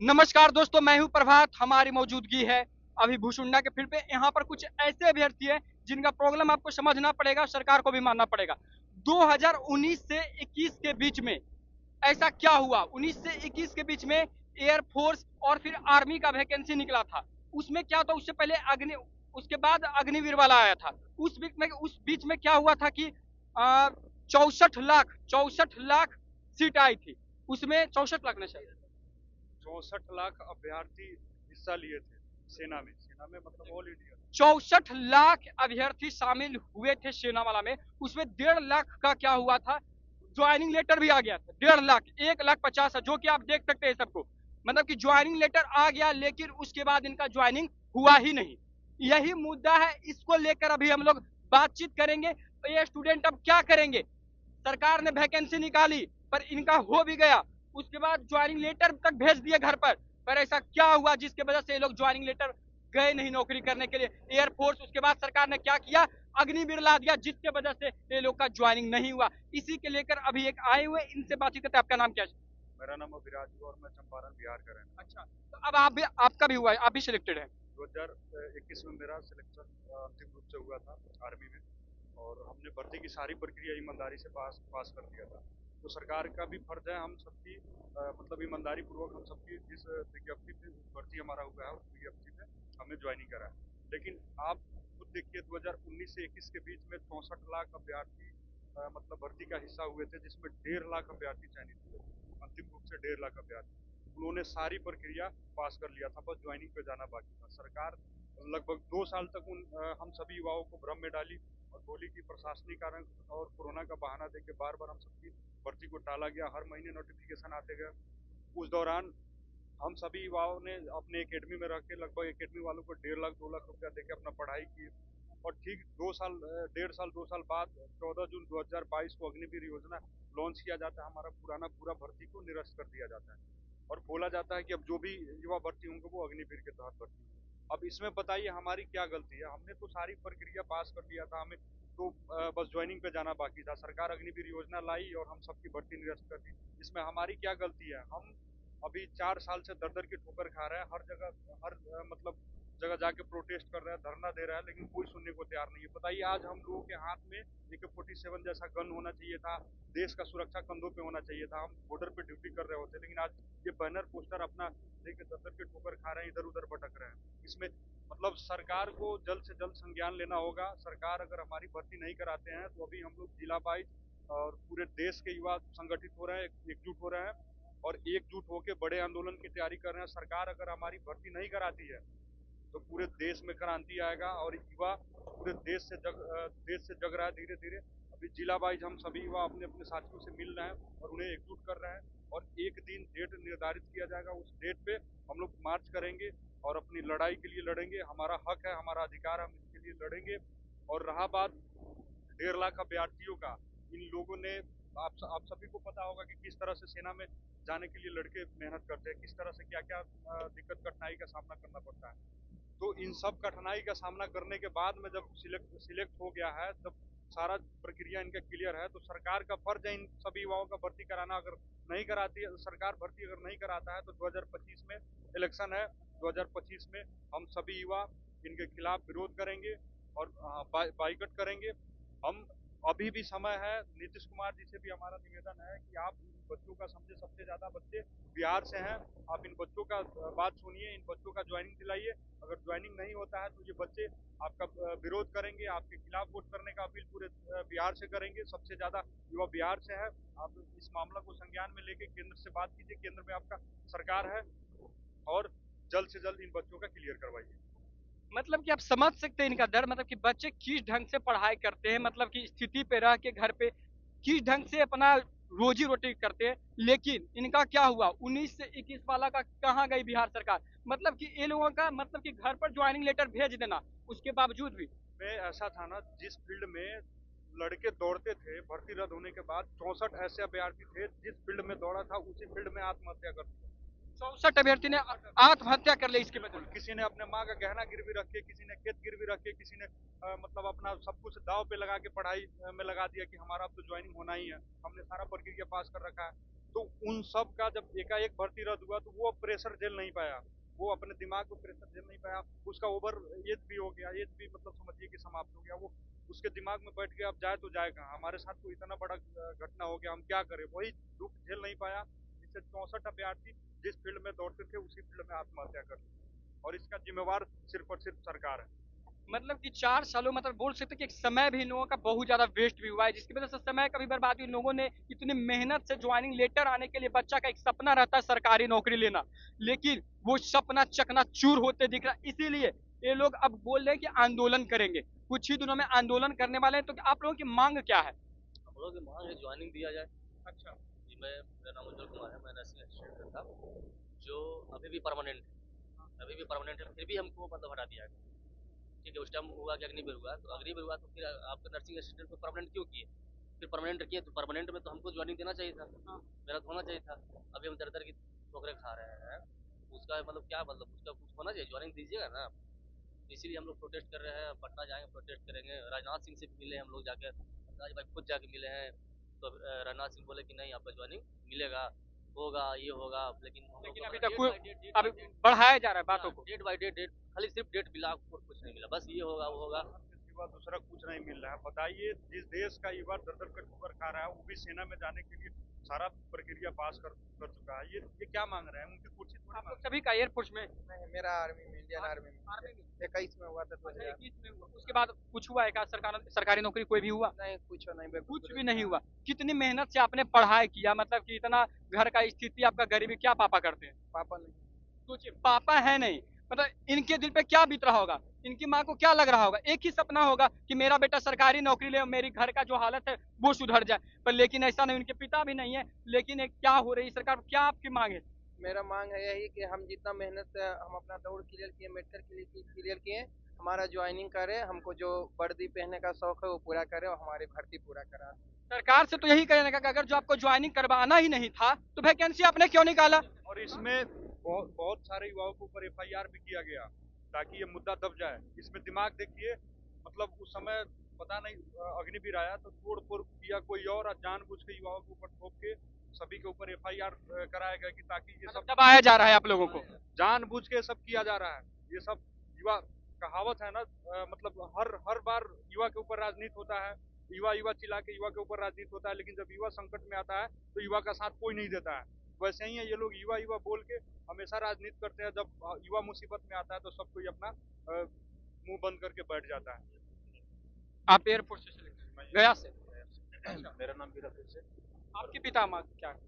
नमस्कार दोस्तों, मैं हूं प्रभात। हमारी मौजूदगी है अभी भूसुंडा के फील्ड पे। यहाँ पर कुछ ऐसे अभ्यर्थी हैं जिनका प्रॉब्लम आपको समझना पड़ेगा, सरकार को भी मानना पड़ेगा। 2019 से 21 के बीच में ऐसा क्या हुआ? 19 से 21 के बीच में एयरफोर्स और फिर आर्मी का वैकेंसी निकला था। उसमें क्या था? उससे पहले उसके बाद अग्निवीर वाला आया था। उस बीच में क्या हुआ था कि 64 लाख सीट आई थी। उसमें 64 लाख ना शायद 64 लाख अभ्यर्थी हिस्सा लिए थे सेना में मतलब ऑल इंडिया। 64 लाख अभ्यर्थी शामिल हुए थे सेना वाला में। उसमें 1.5 लाख का क्या हुआ था, ज्वाइनिंग लेटर भी आ गया था। 1.5 लाख, 1,50,000, जो कि आप देख सकते हैं सबको। मतलब कि ज्वाइनिंग लेटर आ गया, लेकिन उसके बाद इनका ज्वाइनिंग हुआ ही नहीं। यही मुद्दा है, इसको लेकर अभी हम लोग बातचीत करेंगे। तो ये स्टूडेंट अब क्या करेंगे? सरकार ने वैकेंसी निकाली पर इनका हो भी गया, उसके बाद ज्वाइनिंग लेटर तक भेज दिए घर पर ऐसा क्या हुआ जिसके वजह से ये लोग ज्वाइनिंग लेटर गए नहीं नौकरी करने के लिए? एयरफोर्स, उसके बाद सरकार ने क्या किया, अग्निवीर ला दिया, जिसके वजह से ये लोग का ज्वाइनिंग नहीं हुआ। इसी के लेकर अभी एक आए हुए, इनसे बातचीत करते हैं। आपका नाम क्या है? मेरा नाम अभिराज हुआ और मैं चंपारण बिहार का रहने अच्छा, तो अब आप भी, आपका भी हुआ है, आप भी सिलेक्टेड है? 2021 में मेरा सिलेक्शन अंतिम रूप से हुआ था आर्मी में। और हमने भर्ती की सारी प्रक्रिया ईमानदारी से पास पास कर दिया था। तो सरकार का भी फर्ज है हम सबकी मतलब ईमानदारी पूर्वक हम सबकी जिस विज्ञप्ति पे भर्ती हमारा हुआ है उस विज्ञप्ति में हमें ज्वाइनिंग करा है। लेकिन आप खुद देखिए 2019 से 21 के बीच में 64 लाख अभ्यर्थी मतलब भर्ती का हिस्सा हुए थे, जिसमें 1.5 लाख अभ्यर्थी चयनित हुए थे। अंतिम रूप से 1.5 लाख अभ्यर्थी उन्होंने सारी प्रक्रिया पास कर लिया था, बस ज्वाइनिंग पे जाना बाकी था। सरकार लगभग 2 साल तक हम सभी युवाओं को भ्रम में डाली और बोली कि प्रशासनिक कारण और कोरोना का बहाना देके बार बार हम सबकी भर्ती को टाला गया। हर महीने नोटिफिकेशन आते गए। उस दौरान हम सभी युवाओं ने अपने एकेडमी में रह के लगभग एकेडमी वालों को 1.5 लाख 2 लाख रुपया देके अपना पढ़ाई की। और ठीक 2 साल 1.5 साल 2 साल बाद 14 जून 2022 को अग्निवीर योजना लॉन्च किया जाता है। हमारा पूरा भर्ती को निरस्त कर दिया जाता है और बोला जाता है कि अब जो भी युवा भर्ती होंगे वो अग्निवीर के तहत भर्ती होंगे। अब इसमें बताइए हमारी क्या गलती है? हमने तो सारी प्रक्रिया पास कर दिया था, हमें तो बस ज्वाइनिंग पे जाना बाकी था। सरकार अग्निवीर योजना लाई और हम सबकी भर्ती निरस्त कर दी। इसमें हमारी क्या गलती है? हम अभी 4 साल से दर दर की ठोकर खा रहे हैं। हर जगह मतलब जगह जाके प्रोटेस्ट कर रहे हैं, धरना दे रहा है, लेकिन कोई सुनने को तैयार नहीं है। बताइए आज हम लोगों के हाथ में AK-47 जैसा गन होना चाहिए था, देश का सुरक्षा कंधों पे होना चाहिए था, हम बॉर्डर पे ड्यूटी कर रहे होते, लेकिन आज ये बैनर पोस्टर अपना लेके दर दर के ठोकर खा रहे हैं, इधर उधर भटक रहे हैं। इसमें मतलब सरकार को जल्द से जल्द संज्ञान लेना होगा। सरकार अगर हमारी भर्ती नहीं कराते हैं तो अभी हम लोग जिला वाइज और पूरे देश के युवा संगठित हो रहे हैं, एकजुट हो रहे हैं और एकजुट होकर बड़े आंदोलन की तैयारी कर रहे हैं। सरकार अगर हमारी भर्ती नहीं कराती है तो पूरे देश में क्रांति आएगा और युवा पूरे देश से जग रहा है धीरे धीरे। अभी जिला वाइज हम सभी युवा अपने अपने साथियों से मिल रहे हैं और उन्हें एकजुट कर रहे हैं और एक दिन डेट निर्धारित किया जाएगा। उस डेट पे हम लोग मार्च करेंगे और अपनी लड़ाई के लिए लड़ेंगे। हमारा हक है, हमारा अधिकार, हम इसके लिए लड़ेंगे। और रहा बात 1.5 लाख अभ्यर्थियों का, इन लोगों ने आप सभी को पता होगा कि किस तरह से सेना में जाने के लिए लड़के मेहनत करते हैं, किस तरह से क्या क्या दिक्कत कठिनाई का सामना करना पड़ता है। तो इन सब कठिनाई का सामना करने के बाद में जब सिलेक्ट हो गया है, जब सारा प्रक्रिया इनका क्लियर है, तो सरकार का फर्ज है इन सभी युवाओं का भर्ती कराना। अगर नहीं कराती है सरकार भर्ती, अगर नहीं कराता है तो 2025 में इलेक्शन है। 2025 में हम सभी युवा इनके खिलाफ विरोध करेंगे और बाइकआउट करेंगे। हम अभी भी समय है। नीतीश कुमार जी से भी हमारा निवेदन है कि आप इन बच्चों का समझे, सबसे ज्यादा बच्चे बिहार से हैं, आप इन बच्चों का बात सुनिए, इन बच्चों का ज्वाइनिंग दिलाइए। अगर ज्वाइनिंग नहीं होता है तो ये बच्चे आपका विरोध करेंगे, आपके खिलाफ वोट करने का अपील पूरे बिहार से करेंगे। सबसे ज्यादा युवा बिहार से है। आप इस मामला को संज्ञान में लेके केंद्र से बात कीजिए, केंद्र में आपका सरकार है और जल्द से जल्द इन बच्चों का क्लियर करवाइए। मतलब कि आप समझ सकते हैं इनका डर। मतलब कि बच्चे किस ढंग से पढ़ाई करते हैं, मतलब कि स्थिति पे रह के घर पे किस ढंग से अपना रोजी रोटी करते हैं। लेकिन इनका क्या हुआ? 19 से 21 वाला का कहाँ गई बिहार सरकार? मतलब कि ये लोगों का, मतलब कि घर पर ज्वाइनिंग लेटर भेज देना, उसके बावजूद भी में ऐसा था ना, जिस फील्ड में लड़के दौड़ते थे भर्ती रद्द होने के बाद, 64 ऐसे अभ्यर्थी थे जिस फील्ड में दौड़ा था उसी फील्ड में आत्महत्या कर दिया। 64 अभ्यर्थी ने 64 अभ्यर्थी आत्महत्या कर ली इसके बिल्कुल, बदले में। किसी ने अपने माँ का गहना गिरवी रख के, किसी ने खेत गिरवी रख के, किसी ने मतलब अपना सब कुछ दाव पे लगा के पढ़ाई में लगा दिया कि हमारा अब तो ज्वाइनिंग होना ही है, हमने सारा प्रक्रिया पास कर रखा है। तो उन सब का जब एकाएक भर्ती रद्द हुआ तो वो प्रेशर झेल नहीं पाया, वो अपने दिमाग को प्रेशर झेल नहीं पाया, उसका ओवर एज भी हो गया, एज भी मतलब समझिए कि समाप्त हो गया, वो उसके दिमाग में बैठ गया अब जाए तो जाए कहाँ, हमारे साथ तो इतना बड़ा घटना हो गया, हम क्या करें, वही दुख झेल नहीं पाया, जिससे 64 अभ्यर्थी जिस फील्ड में दौड़ते थे उसी फील्ड में आत्महत्या कर ली, और इसका जिम्मेवार सिर्फ और सिर्फ सरकार है। मतलब कि 4 सालों मतलब बोल सकते हैं कि एक समय भी इन लोगों का बहुत ज़्यादा वेस्ट भी हुआ है, जिसकी वजह से समय का भी बर्बादी हुई। लोगों ने इतनी मेहनत से ज्वाइनिंग लेटर आने के लिए बच्चा का एक सपना रहता है सरकारी नौकरी लेना, लेकिन वो सपना चकनाचूर होते दिख रहा है। इसीलिए ये लोग अब बोल रहे हैं कि आंदोलन करेंगे, कुछ ही दिनों में आंदोलन करने वाले हैं। तो आप लोगों की मांग क्या है? हम लोग की मांग है ज्वाइनिंग दिया जाए। अच्छा, जी, मेरा नाम उज्जवल कुमार है, मैं नर्सिंग असिस्टेंट था, जो अभी भी परमानेंट है, अभी भी परमानेंट है, फिर भी हमको मतलब हटा दिया गया। ठीक है, उस टाइम हुआ कि अग्निवीर हुआ, तो अग्निवीर हुआ तो फिर आपका नर्सिंग असिस्टेंट को परमानेंट क्यों किए, फिर परमानेंट किए तो परमानेंट में तो हमको ज्वाइनिंग देना चाहिए था, मेरा तो होना चाहिए था। अभी हम दर की ठोकरें खा रहे हैं, उसका मतलब क्या, मतलब उसका कुछ होना चाहिए, ज्वाइनिंग दीजिएगा ना। तो इसीलिए हम लोग प्रोटेस्ट कर रहे हैं, पटना जाएंगे, प्रोटेस्ट करेंगे। राजनाथ सिंह से भी मिले हम लोग जाकर, राज भाई खुद जाके मिले हैं, तो राजनाथ सिंह बोले कि नहीं आपका ज्वाइनिंग मिलेगा, होगा, ये होगा, लेकिन हम लोग लेकिन को अभी मतलब तक डेट कोई बाई डेट, डेट अभी बाई डेट, बढ़ाया जा रहा है बातों को। डेट बाई डेट, डेट खाली सिर्फ डेट मिला और कुछ नहीं मिला, बस ये होगा वो होगा। इसके सिवा दूसरा कुछ नहीं मिल रहा है। बताइए, जिस देश का युवा दर दर कर ठोकर खा रहा है, वो भी सेना में जाने के लिए सारा प्रक्रिया पास कर चुका है, ये क्या मांग रहे हैं, उनकी कुर्सी थोड़ी आप मांग लोग रहे हैं। सभी का एयरफोर्स में? नहीं, मेरा आर्मी में, इंडियन आर्मी में आर्मी में? 21 में हुआ था अच्छा, 2000। 21 में हुआ, उसके बाद कुछ हुआ है क्या? सरकारी नौकरी कोई भी हुआ? नहीं, कुछ नहीं, बिल्कुल कुछ भी नहीं हुआ। कितनी मेहनत से आपने पढ़ाई किया, मतलब कि इतना घर का स्थिति आपका गरीबी, क्या पापा करते हैं? पापा नहीं। सोचिए, पापा है नहीं, मतलब इनके दिल पे क्या बीत रहा होगा, इनकी माँ को क्या लग रहा होगा। एक ही सपना होगा कि मेरा बेटा सरकारी नौकरी ले और मेरी घर का जो हालत है वो सुधर जाए, पर लेकिन ऐसा नहीं, उनके पिता भी नहीं है। लेकिन एक क्या हो रही सरकार, क्या आपकी मांग है? मेरा मांग है यही कि हम जितना मेहनत से हम अपना दौड़ क्लियर किए, मेडिकल क्लियर किए, हमारा ज्वाइनिंग करे, हमको जो वर्दी पहनने का शौक है वो पूरा करे और हमारी भर्ती पूरा करा। सरकार से तो यही कहने का कि अगर जो आपको ज्वाइनिंग करवाना ही नहीं था तो वैकेंसी आपने क्यों निकाला? और इसमें बहुत सारे युवाओं के ऊपर एफआईआर भी किया गया ताकि ये मुद्दा दब जाए। इसमें दिमाग देखिए, मतलब उस समय पता नहीं अग्निवीर आया तो तोड़ फोड़ किया कोई और जानबूझ के युवाओं के ऊपर ठोक के सभी के ऊपर एफआईआर कराया गया कि ताकि ये सब दबाया जा रहा है आप लोगों को। जानबूझ के सब किया जा रहा है। ये सब युवा, कहावत है ना, मतलब हर बार युवा के ऊपर राजनीति होता है, युवा युवा चिल्ला के युवा के ऊपर राजनीति होता है, लेकिन जब युवा संकट में आता है तो युवा का साथ कोई नहीं देता है। वैसे ही है, ये लोग युवा युवा बोल के हमेशा राजनीति करते हैं, जब युवा मुसीबत में आता है तो सब कोई अपना मुंह बंद करके बैठ जाता है। आप एयरफोर्स से select- गया से? मेरा नाम वीरभद्र से। आपके पिता माँ क्या है?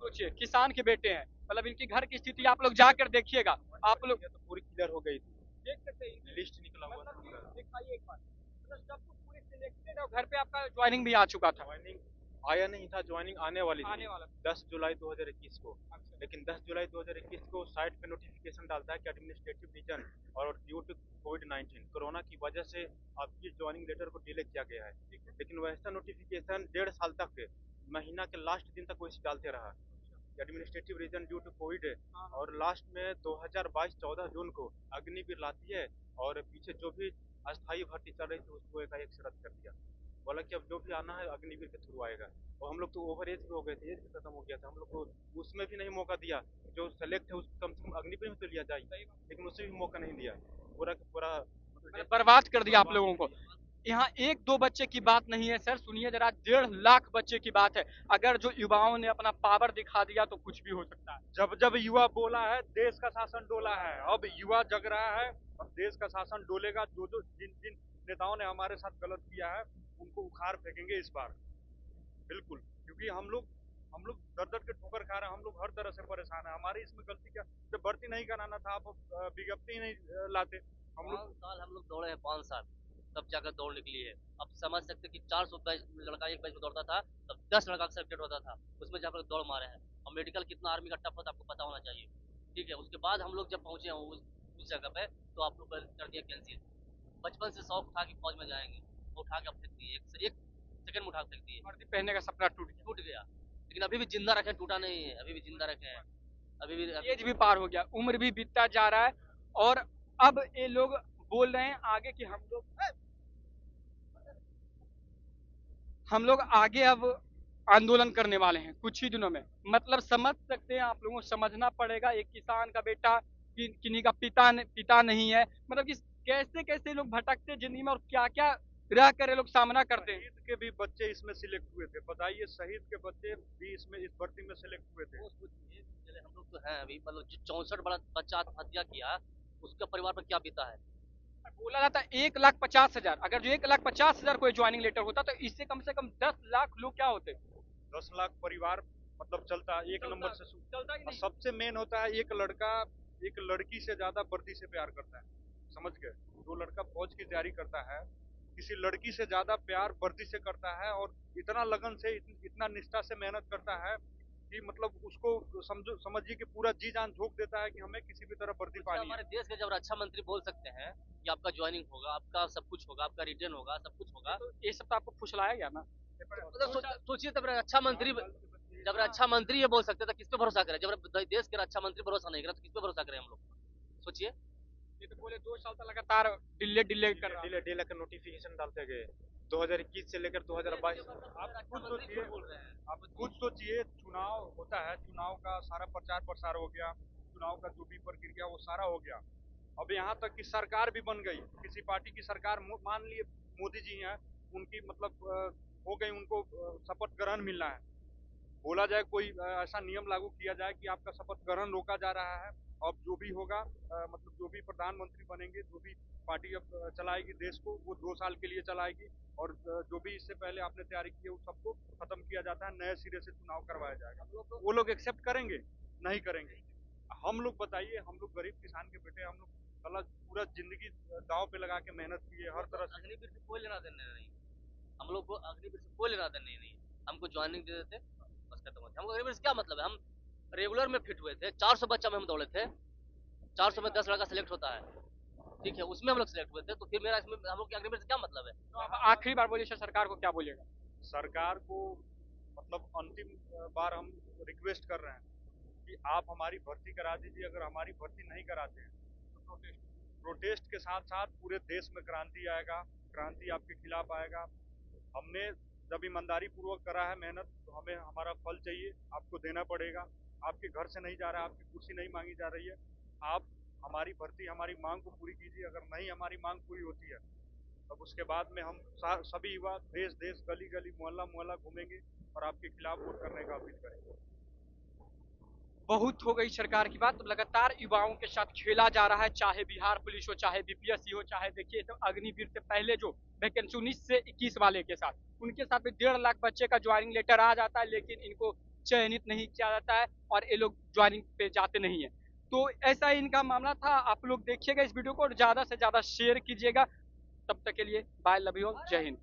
सोचिए, किसान के बेटे हैं, मतलब इनकी घर की स्थिति आप लोग जाकर देखिएगा। आप लोग तो पूरी क्लियर हो गई थी, देख सकते हैं, इनकी लिस्ट निकला हुआ मतलब था। कि दिखाइए एक बार, मतलब सब कुछ पूरे सिलेक्टेड है और घर पे आपका ज्वाइनिंग भी आ चुका था। ज्वाइनिंग आया नहीं था, ज्वाइनिंग आने वाली आने थी वाला 10 जुलाई 2021 को। अच्छा। लेकिन 10 जुलाई 2021 को साइट पे नोटिफिकेशन डालता है कि एडमिनिस्ट्रेटिव रीजन और ड्यू टू कोविड-19 कोरोना की वजह से आपकी ज्वाइनिंग लेटर को डिले किया गया है। लेकिन वैसा नोटिफिकेशन 1.5 साल तक, महीना के लास्ट दिन तक वैसे डालते रहा, administrative reason due to Covid. और लास्ट में 2022 14 जून को अग्निवीर लाती है और पीछे जो भी अस्थायी भर्ती चल रही थी उसको एकाएक से रद्द कर दिया। बोला कि अब जो भी आना है अग्निवीर के थ्रू आएगा। और हम लोग तो ओवर एज भी हो गए थे, एज भी खत्म हो गया था, हम लोग को उसमें भी नहीं मौका दिया। जो सेलेक्ट है उस कम से कम अग्निवीर में तो लिया जाए, लेकिन उससे भी मौका नहीं दिया। पूरा का पूरा मतलब बर्बाद कर दिया आप लोगों को। यहाँ एक दो बच्चे की बात नहीं है सर, सुनिए जरा, 1.5 लाख बच्चे की बात है। अगर जो युवाओं ने अपना पावर दिखा दिया तो कुछ भी हो सकता है। जब जब युवा बोला है, देश का शासन डोला है। अब युवा जग रहा है, अब देश का शासन डोलेगा। जो जिन जिन नेताओं ने हमारे साथ गलत किया है उनको उखाड़ फेंकेंगे इस बार, बिल्कुल। क्योंकि हम लोग दर दर के ठोकर खा रहे हैं, हम लोग हर तरह से परेशान है। हमारी इसमें गलती क्या, जब भर्ती नहीं कराना था आप विज्ञप्ति ही नहीं लाते। हम लोग 5 साल हम लोग दौड़े हैं, 5 साल, तब जाकर दौड़ निकली है। अब समझ सकते कि 400 बैच लड़का एक बैच में दौड़ता था, तब 10 लड़का सेलेक्टेड होता था, उसमें जहाँ पर दौड़ मारे हैं। और मेडिकल कितना आर्मी का टफ होता है आपको पता होना चाहिए। ठीक है, उसके बाद हम लोग जब पहुंचे हैं उस जगह पे, तो आप लोग कर दिया कैंसिल। बचपन से शौक था कि फौज में जाएंगे, उठा के फेंक दिए, एक सेकंड में उठा के फेंक दिए, वर्दी पहनने का सपना टूट गया। लेकिन अभी भी जिंदा रखे, टूटा नहीं है, अभी भी जिंदा रखे हैं, अभी भी गया, एज भी पार हो गया, उम्र भी बीतता जा रहा है। और अब ये लोग बोल रहे हैं आगे कि हम लोग आगे अब आंदोलन करने वाले हैं कुछ ही दिनों में। मतलब समझ सकते हैं, आप लोगों को समझना पड़ेगा, एक किसान का बेटा किन्हीं का पिता नहीं है। मतलब कि कैसे कैसे लोग भटकते जिंदगी में और क्या क्या रह कर ये लोग सामना करते हैं। शहीद के भी बच्चे इसमें सिलेक्ट हुए थे, बताइए, शहीद के बच्चे भी इसमें इस भर्ती में सिलेक्ट हुए थे। वो सोचिए, चले हम लोग तो हैं अभी, मतलब जो 64 बड़ा बच्चा आत्महत्या किया, उसके परिवार पर क्या बीता है। बोला जाता है 1,50,000, अगर जो 1,50,000 कोई ज्वाइनिंग लेटर होता तो इससे कम 10 लाख लोग क्या होते। 10 लाख परिवार मतलब चलता है एक नंबर से चलता कि और नहीं? सबसे मेन होता है, एक लड़का एक लड़की से ज्यादा वर्दी से प्यार करता है, समझ गए। जो लड़का फौज की तैयारी करता है किसी लड़की से ज्यादा प्यार वर्दी से करता है, और इतना लगन से इतना निष्ठा से मेहनत करता है कि मतलब उसको समझिए कि पूरा जी जान झोंक देता है कि हमें किसी भी तरह वर्दी अच्छा, पानी है। हमारे देश के जब रक्षा मंत्री बोल सकते हैं कि आपका ज्वाइनिंग होगा, आपका सब कुछ होगा, आपका रिटर्न होगा, सब कुछ होगा, तो ये सब तो आपको फुसलाया गया ना। मतलब सोचिए, तब रक्षा मंत्री जब रक्षा मंत्री ये बोल सकते हैं तो किस पे भरोसा करें। जब देश के रक्षा मंत्री भरोसा नहीं करे तो किस पे भरोसा करें हम लोग। सोचिए, ये तो बोले 2 साल तक लगातार डिले कर रहा है। डिले डिले का नोटिफिकेशन डालते गए 2021 से लेकर 2022। आप खुद सोचिए, आप खुद सोचिए, चुनाव होता है, चुनाव का सारा प्रचार प्रसार हो गया, चुनाव का जो भी प्रक्रिया वो सारा हो गया। अब यहाँ तक कि सरकार भी बन गई, किसी पार्टी की सरकार, मान लिए मोदी जी हैं, उनकी मतलब हो गई, उनको शपथ ग्रहण मिलना है। बोला जाए कोई ऐसा नियम लागू किया जाए कि आपका शपथ ग्रहण रोका जा रहा है। अब जो भी होगा मतलब जो भी प्रधानमंत्री बनेंगे, जो भी पार्टी अब चलाएगी देश को, वो 2 साल के लिए चलाएगी, और जो भी इससे पहले आपने तैयारी की है उस सबको खत्म किया जाता है, नए सिरे से चुनाव करवाया जाएगा। वो लोग एक्सेप्ट करेंगे? नहीं करेंगे। हम लोग बताइए, हम लोग गरीब किसान के बेटे, हम लोग साला पूरा जिंदगी दांव पे लगा के मेहनत किए हर तरह से। अग्निवीर से कोई लेना देना नहीं, हम लोग को अग्निवीर से कोई लेना देना नहीं। हमको ज्वाइनिंग दे देते, बस खत्म होता। हमको अग्निवीर से क्या मतलब है। हम रेगुलर में फिट हुए थे, 400 बच्चा में हम दौड़े थे, 400 में 10 लड़का सेलेक्ट होता है, ठीक है, उसमें हम लोग सेलेक्ट हुए थे। तो फिर मेरा इसमें हम लोग के अग्निवीर से क्या मतलब है। तो अब आखिरी बार बोलिए सरकार को, क्या बोलिएगा? सरकार को मतलब अंतिम बार हम रिक्वेस्ट कर रहे हैं कि आप हमारी भर्ती करा दीजिए। अगर हमारी भर्ती नहीं कराते हैं तो प्रोटेस्ट के साथ साथ पूरे देश में क्रांति आएगा, क्रांति आपके खिलाफ आएगा। हमने जब ईमानदारी पूर्वक करा है मेहनत, तो हमें हमारा फल चाहिए, आपको देना पड़ेगा। आपके घर से नहीं जा रहा है, आपकी कुर्सी नहीं मांगी जा रही है। आप हमारी भर्ती, हमारी मांग को पूरी कीजिए। अगर नहीं हमारी मांग पूरी होती है तब उसके बाद में हम सभी युवा देश देश गली गली मोहल्ला मोहल्ला घूमेंगे और आपके खिलाफ वोट करने का अपील करेंगे। बहुत हो गई सरकार की बात। लगातार युवाओं के साथ खेला जा रहा है, चाहे बिहार पुलिस हो, चाहे बीपीएससी हो, चाहे देखिए तो अग्निवीर से पहले जो वैकेंसी 19 से 21 वाले के साथ, उनके साथ भी 1.5 लाख बच्चे का ज्वाइनिंग लेटर आ जाता है, लेकिन इनको चयनित नहीं किया जाता है और ये लोग ज्वाइनिंग पे जाते नहीं है। तो ऐसा इनका मामला था। आप लोग देखिएगा इस वीडियो को और ज्यादा से ज्यादा शेयर कीजिएगा। तब तक के लिए बाय, लव यू ऑल, जय हिंद।